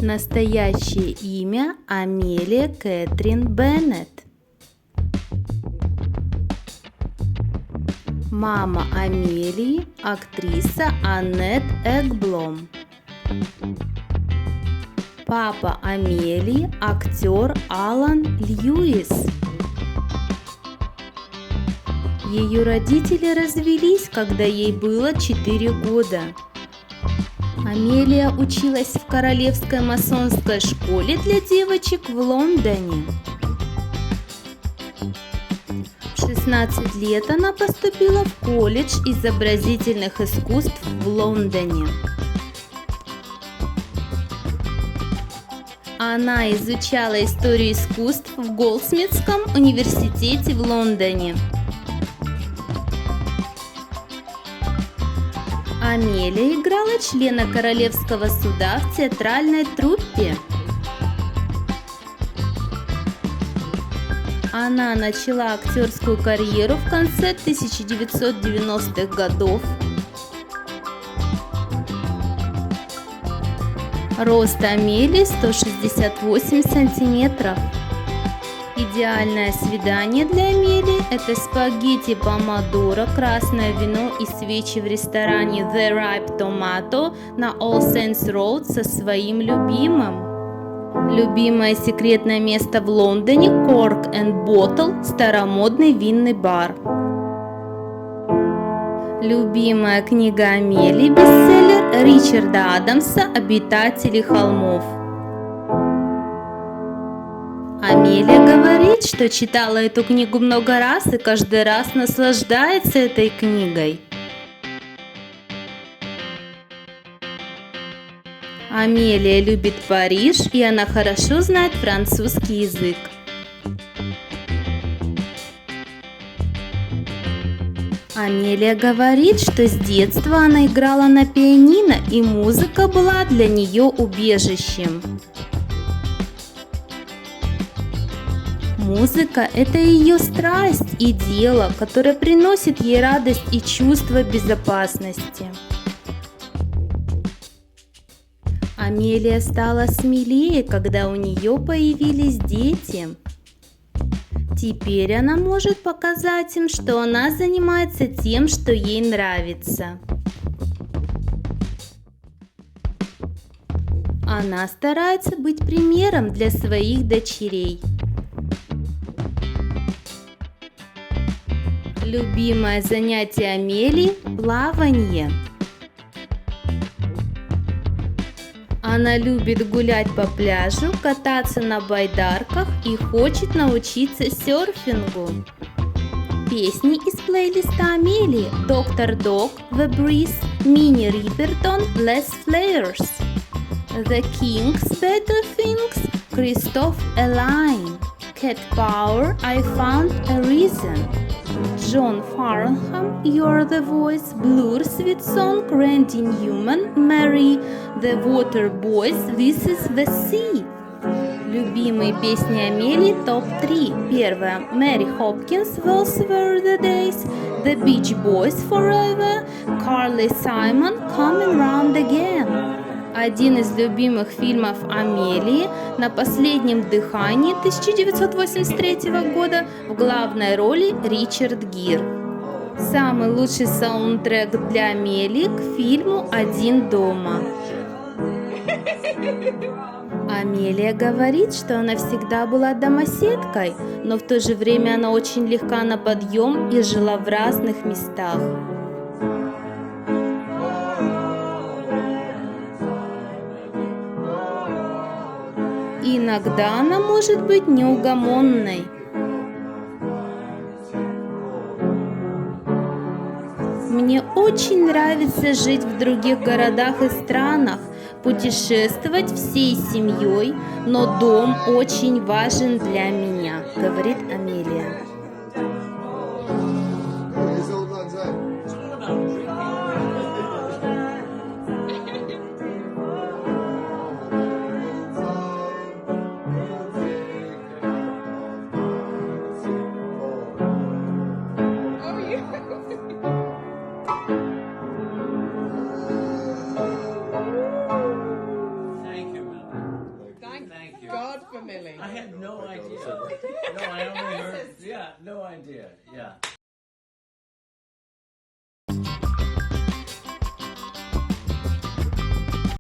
Настоящее имя Амелия Кэтрин Беннет. Мама Амелии – актриса Аннет Экблом. Папа Амелии – актер Алан Льюис. Ее родители развелись, когда ей было 4 года. Амелия училась в Королевской масонской школе для девочек в Лондоне. В 16 лет она поступила в колледж изобразительных искусств в Лондоне. Она изучала историю искусств в Голдсмитском университете в Лондоне. Амелия играла члена Королевского суда в театральной труппе. Она начала актерскую карьеру в конце 1990-х годов. Рост Амелии 168 сантиметров. Идеальное свидание для Амелии – это спагетти помодоро, красное вино и свечи в ресторане The Ripe Tomato на All Saints Road со своим любимым. Любимое секретное место в Лондоне – Cork and Bottle, старомодный винный бар. Любимая книга Амелии – бестселлер Ричарда Адамса «Обитатели холмов». Амелия говорит, что читала эту книгу много раз и каждый раз наслаждается этой книгой. Амелия любит Париж, и она хорошо знает французский язык. Амелия говорит, что с детства она играла на пианино, и музыка была для нее убежищем. Музыка – это ее страсть и дело, которое приносит ей радость и чувство безопасности. Амелия стала смелее, когда у нее появились дети. Теперь она может показать им, что она занимается тем, что ей нравится. Она старается быть примером для своих дочерей. Любимое занятие Амелии – плавание. Она любит гулять по пляжу, кататься на байдарках и хочет научиться серфингу. Песни из плейлиста Амелии: Доктор Дог, The Breeze, Minnie Riperton, Les Flares, The Kings, Better Things, Christophe Elaine, Cat Power, I Found a Reason, John Farnham, You're the Voice, Blur, Sweet Song, Randy Newman, Mary, The Water Boys, This is the Sea. Любимые песни Амелии топ-3. Первая – Мэри Хопкинс, Those Were the Days, The Beach Boys, Forever, Carly Simon, Coming Round Again. Один из любимых фильмов Амелии «На последнем дыхании» 1983 года, в главной роли Ричард Гир. Самый лучший саундтрек для Амелии к фильму «Один дома». Амелия говорит, что она всегда была домоседкой, но в то же время она очень легка на подъем и жила в разных местах. Иногда она может быть неугомонной. Мне очень нравится жить в других городах и странах, путешествовать всей семьей, но дом очень важен для меня, говорит Амелия. Thank you. God for Millie. I had no idea. No, I only heard. Yeah, no idea. Yeah.